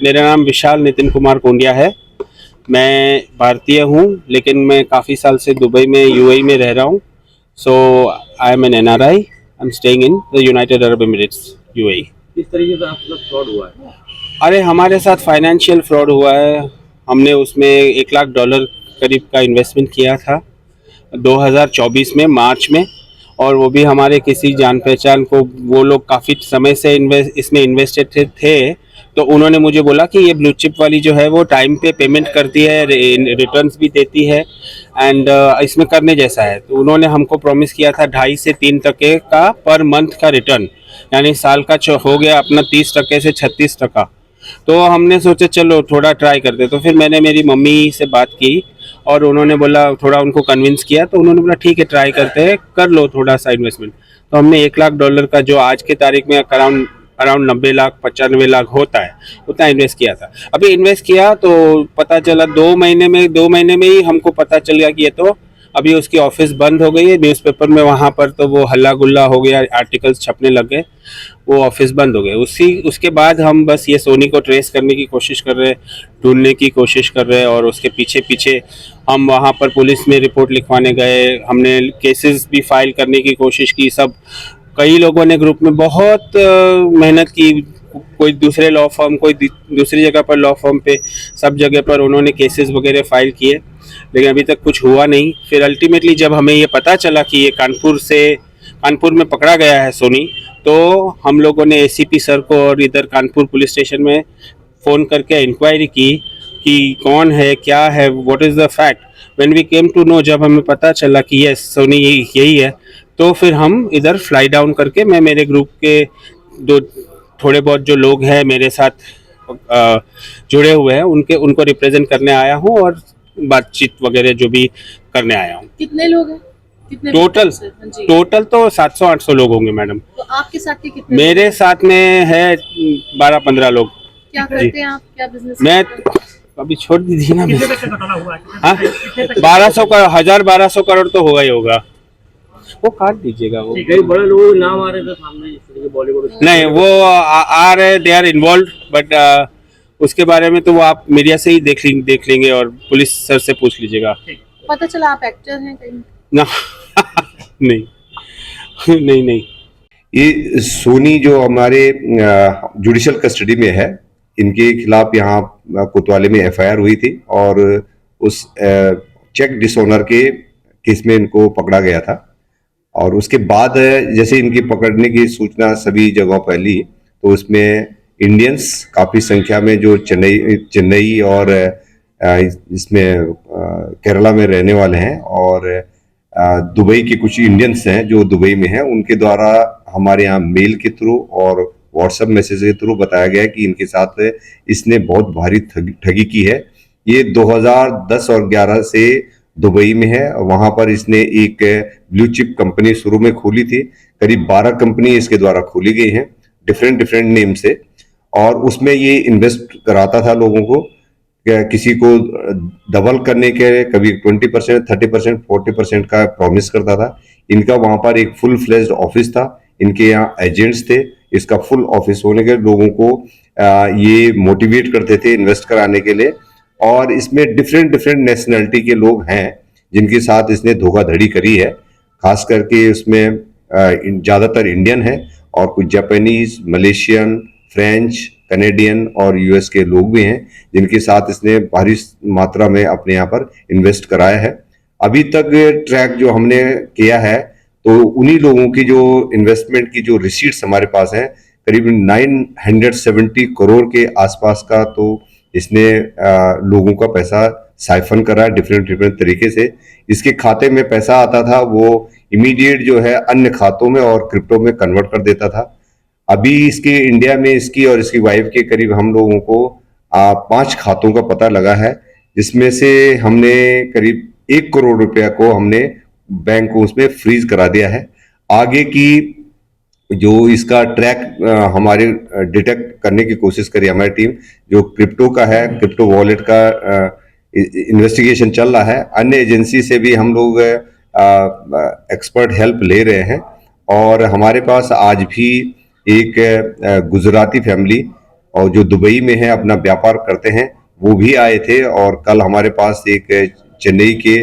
मेरा नाम विशाल नितिन कुमार कोंडिया है। मैं भारतीय हूँ, लेकिन मैं काफ़ी साल से दुबई में यूएई में रह रहा हूँ। So I am an NRI. I am staying in the United Arab Emirates UAE. किस तरीके से आपके साथ फ्रॉड हुआ है? अरे हमारे साथ फाइनेंशियल फ्रॉड हुआ है। हमने उसमें $1 लाख करीब का इन्वेस्टमेंट किया था 2024 में मार्च में। और वो भी हमारे किसी जान पहचान को, वो लोग काफ़ी समय से इसमें इन्वेस्टेड थे। तो उन्होंने मुझे बोला कि ये ब्लू चिप वाली जो है वो टाइम पे पेमेंट करती है, रिटर्न्स भी देती है, एंड इसमें करने जैसा है। तो उन्होंने हमको प्रॉमिस किया था 2.5 से 3% का पर मंथ का रिटर्न, यानी साल का हो गया अपना 30% से 36%। तो हमने सोचा चलो थोड़ा ट्राई करते। तो फिर मैंने मेरी मम्मी से बात की और उन्होंने बोला, थोड़ा उनको कन्विंस किया, तो उन्होंने बोला ठीक है ट्राई करते हैं, कर लो थोड़ा सा इन्वेस्टमेंट। तो हमने $1 लाख का, जो आज के तारीख में अराउंड अराउंड 90 लाख 95 लाख होता है, उतना इन्वेस्ट किया था। अभी इन्वेस्ट किया तो पता चला 2 महीने में ही हमको पता चल गया कि ये तो अभी उसकी ऑफिस बंद हो गई है। न्यूज़पेपर में वहाँ पर तो वो हल्ला गुल्ला हो गया, आर्टिकल्स छपने लग गए, वो ऑफिस बंद हो गए। उसके बाद हम बस ये सोनी को ट्रेस करने की कोशिश कर रहे हैं, ढूंढने की कोशिश कर रहे हैं, और उसके पीछे पीछे हम वहाँ पर पुलिस में रिपोर्ट लिखवाने गए। हमने केसेस भी फाइल करने की कोशिश की। सब कई लोगों ने ग्रुप में बहुत मेहनत की। कोई दूसरे लॉ फर्म, कोई दूसरी जगह पर लॉ फर्म पे, सब जगह पर उन्होंने केसेस वगैरह फाइल किए, लेकिन अभी तक कुछ हुआ नहीं। फिर अल्टीमेटली जब हमें ये पता चला कि ये कानपुर में पकड़ा गया है सोनी, तो हम लोगों ने एसीपी सर को और इधर कानपुर पुलिस स्टेशन में फ़ोन करके इंक्वायरी की कि कौन है, क्या है, what is the fact. When we came to know, जब हमें पता चला कि यस सोनी यही है, तो फिर हम इधर फ्लाई डाउन करके, मैं मेरे ग्रुप के दो थोड़े बहुत जो लोग हैं मेरे साथ जुड़े हुए हैं, उनको रिप्रेजेंट करने आया हूँ, और बातचीत वगैरह जो भी करने आया हूँ। कितने लोग हैं? कितने टोटल लोग हैं? हाँ जी। टोटल तो 700-800 लोग होंगे मैडम। तो आपके साथ के कितने मेरे लोग हैं? साथ में है 12-15 लोग। क्या करते हैं आप? क्या बिजनेस मैं करते हैं? अभी छोड़ दीजिए ना। कितने तक का घोटाला हुआ है? हाँ, 1200 का 1000-1200 करोड़ तो होगा ही होगा। वो काट दीजिएगा वो। कई बड़े लोगों के नाम आ रहे थे सामने, जिस तरीके बॉलीवुड। नहीं, वो आ रहे, दे आर इन्वॉल्व, बट उसके बारे में तो वो आप मीडिया से ही देख लेंगे, और पुलिस सर से पूछ लीजिएगा। पता चला आप एक्टर हैं कहीं? ना नहीं नहीं नहीं। ये सोनी जो हमारे जुडिशियल कस्टडी में है, इनके खिलाफ यहाँ कोतवाली में एफआईआर हुई थी, और उस चेक डिसऑनर के केस में इनको पकड़ा गया था। और उसके बाद जैसे इनकी पकड़ने की सूचना सभी जगहों पर ली, तो उसमें इंडियंस काफ़ी संख्या में जो चेन्नई और इसमें केरला में रहने वाले हैं, और दुबई के कुछ इंडियंस हैं जो दुबई में हैं, उनके द्वारा हमारे यहाँ मेल के थ्रू और व्हाट्सएप मैसेज के थ्रू बताया गया कि इनके साथ इसने बहुत भारी ठगी की है। ये 2010 और 11 से दुबई में है। वहां पर इसने एक ब्लू चिप कंपनी शुरू में खोली थी। करीब 12 कंपनी इसके द्वारा खोली गई हैं डिफरेंट नेम से, और उसमें ये इन्वेस्ट कराता था लोगों को, किसी को डबल करने के, कभी 20%, 30%, 40% का प्रॉमिस करता था। इनका वहां पर एक फुल फ्लेज्ड ऑफिस था, इनके यहाँ एजेंट्स थे। इसका फुल ऑफिस होने के लोगों को ये मोटिवेट करते थे इन्वेस्ट कराने के लिए। और इसमें डिफरेंट नेशनलिटी के लोग हैं जिनके साथ इसने धोखाधड़ी करी है। खास करके उसमें ज़्यादातर इंडियन है, और कुछ जापानीज, मलेशियन, फ्रेंच, कनेडियन और यूएस के लोग भी हैं, जिनके साथ इसने भारी मात्रा में अपने यहाँ पर इन्वेस्ट कराया है। अभी तक ट्रैक जो हमने किया है, तो उन्हीं लोगों की जो इन्वेस्टमेंट की जो रिसीट्स हमारे पास हैं, करीब 970 करोड़ के आसपास का, तो इसने लोगों का पैसा साइफन करा है डिफरेंट तरीके से। इसके खाते में पैसा आता था, वो इमीडिएट जो है अन्य खातों में और क्रिप्टो में कन्वर्ट कर देता था। अभी इसके इंडिया में इसकी और इसकी वाइफ के करीब हम लोगों को 5 खातों का पता लगा है, जिसमें से हमने करीब 1 करोड़ रुपया को हमने बैंक को उसमें फ्रीज करा दिया है। आगे की जो इसका ट्रैक हमारे डिटेक्ट करने की कोशिश करी हमारी टीम, जो क्रिप्टो का है, क्रिप्टो वॉलेट का इन्वेस्टिगेशन चल रहा है। अन्य एजेंसी से भी हम लोग एक्सपर्ट हेल्प ले रहे हैं। और हमारे पास आज भी एक गुजराती फैमिली और जो दुबई में है अपना व्यापार करते हैं वो भी आए थे। और कल हमारे पास एक चेन्नई के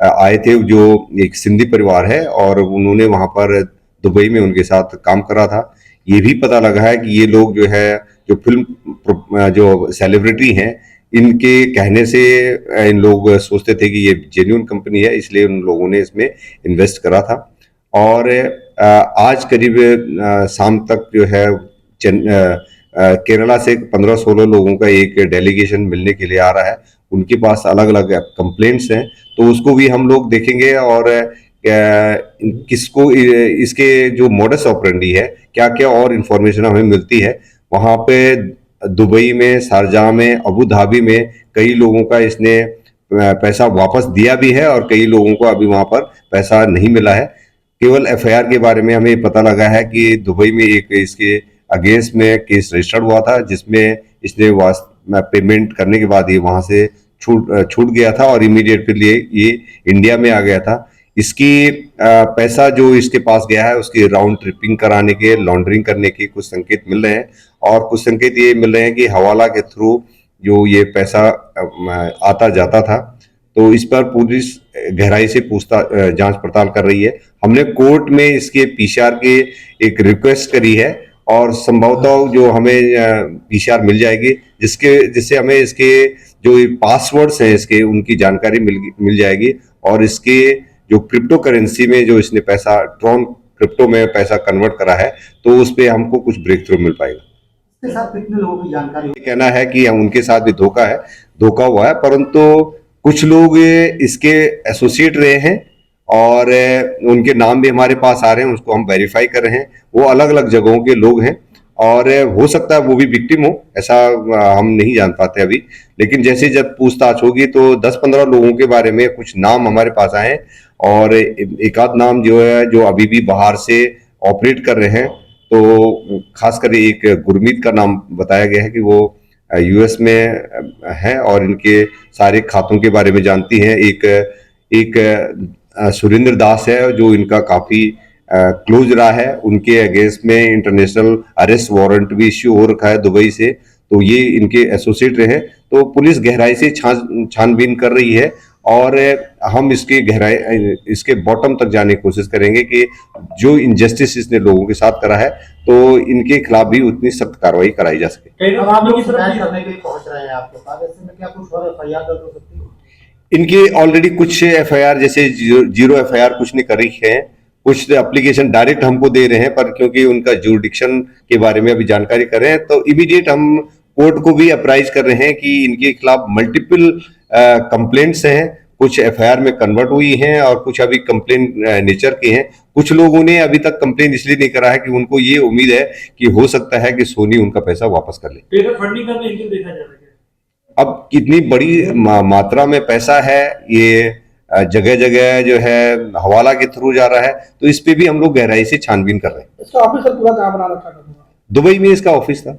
आए थे जो एक सिंधी परिवार है और उन्होंने वहां पर दुबई में उनके साथ काम करा था। ये भी पता लगा है कि ये लोग जो है जो फिल्म जो सेलिब्रिटी हैं इनके कहने से इन लोग सोचते थे कि ये जेन्युइन कंपनी है, इसलिए उन लोगों ने इसमें इन्वेस्ट करा था। और आज करीब शाम तक जो है केरला से 15-16 लोगों का एक डेलीगेशन मिलने के लिए आ रहा है। उनके पास अलग अलग कंप्लेंट्स हैं, तो उसको भी हम लोग देखेंगे और किसको इसके जो मोडस ऑपरेंडी है, क्या क्या और इन्फॉर्मेशन हमें मिलती है। वहाँ पे दुबई में, शारजाह में, अबू धाबी में कई लोगों का इसने पैसा वापस दिया भी है और कई लोगों को अभी वहाँ पर पैसा नहीं मिला है। केवल एफआईआर के बारे में हमें पता लगा है कि दुबई में एक इसके अगेंस्ट में केस रजिस्टर्ड हुआ था जिसमें इसने पेमेंट करने के बाद ही वहां से छूट गया था और इमीडिएटली ये इंडिया में आ गया था। इसकी पैसा जो इसके पास गया है उसकी राउंड ट्रिपिंग कराने के, लॉन्ड्रिंग करने के कुछ संकेत मिल रहे हैं और कुछ संकेत ये मिल रहे हैं कि हवाला के थ्रू जो ये पैसा आता जाता था। तो इस पर पुलिस गहराई से जांच पड़ताल कर रही है। हमने कोर्ट में इसके पीसीआर के एक रिक्वेस्ट करी है और संभवतः जो हमें पीसीआर मिल जाएगी जिससे हमें इसके जो पासवर्ड्स हैं इसके उनकी जानकारी मिल जाएगी और इसके जो क्रिप्टो करेंसी में जो इसने पैसा ट्रॉन क्रिप्टो में पैसा कन्वर्ट करा है तो उस पर हमको कुछ ब्रेक थ्रू मिल पाएगा। इसके साथ कितने लोगों की जानकारी? कहना है कि हम उनके साथ भी धोखा हुआ है, परंतु कुछ लोग इसके एसोसिएट रहे हैं और उनके नाम भी हमारे पास आ रहे हैं, उसको हम वेरीफाई कर रहे हैं। वो अलग अलग जगहों के लोग हैं और हो सकता है वो भी विक्टिम हो, ऐसा हम नहीं जान पाते अभी। लेकिन जैसे जब पूछताछ होगी तो 10-15 लोगों के बारे में कुछ नाम हमारे पास आए और एक आध नाम जो है जो अभी भी बाहर से ऑपरेट कर रहे हैं। तो खासकर एक गुरमीत का नाम बताया गया है कि वो यूएस में है और इनके सारे खातों के बारे में जानती हैं। एक सुरेंद्र दास है जो इनका काफी क्लोज रहा है, उनके अगेंस्ट में इंटरनेशनल अरेस्ट वारंट भी इश्यू हो रखा है दुबई से, तो ये इनके एसोसिएट रहे हैं। तो पुलिस गहराई से छानबीन कर रही है और हम इसके बॉटम तक जाने की कोशिश करेंगे कि जो इनजस्टिस इसने लोगों के साथ करा है तो इनके खिलाफ भी उतनी सख्त कार्रवाई कराई जा सके। अब आप लोग शिकायत करने के लिए पहुंच रहे हैं आपके पास, ऐसे में क्या कुछ और एफआईआर दर्ज हो सकती है? इनके ऑलरेडी कुछ एफआईआर जैसे जीरो एफआईआर कुछ ने करी है, कुछ एप्लीकेशन डायरेक्ट हमको दे रहे हैं, पर क्योंकि उनका जुरिडिक्शन के बारे में अभी जानकारी कर रहे हैं तो इमीडिएट हम कोर्ट को भी अप्राइज कर रहे हैं कि इनके खिलाफ मल्टीपल कंप्लेंट्स हैं, कुछ एफआईआर में कन्वर्ट हुई हैं और कुछ अभी कंप्लेन नेचर की हैं। कुछ लोगों ने अभी तक कंप्लेन इसलिए नहीं करा है कि उनको ये उम्मीद है कि हो सकता है कि सोनी उनका पैसा वापस कर ले। फंडिंग करने के लिए देखा जा रहा है। अब कितनी बड़ी मात्रा में पैसा है, ये जगह जगह जो है हवाला के थ्रू जा रहा है, तो इस पे भी हम लोग गहराई से छानबीन कर रहे हैं। इसका ऑफिस पूरा कहाँ बना रखा है? दुबई में इसका ऑफिस था।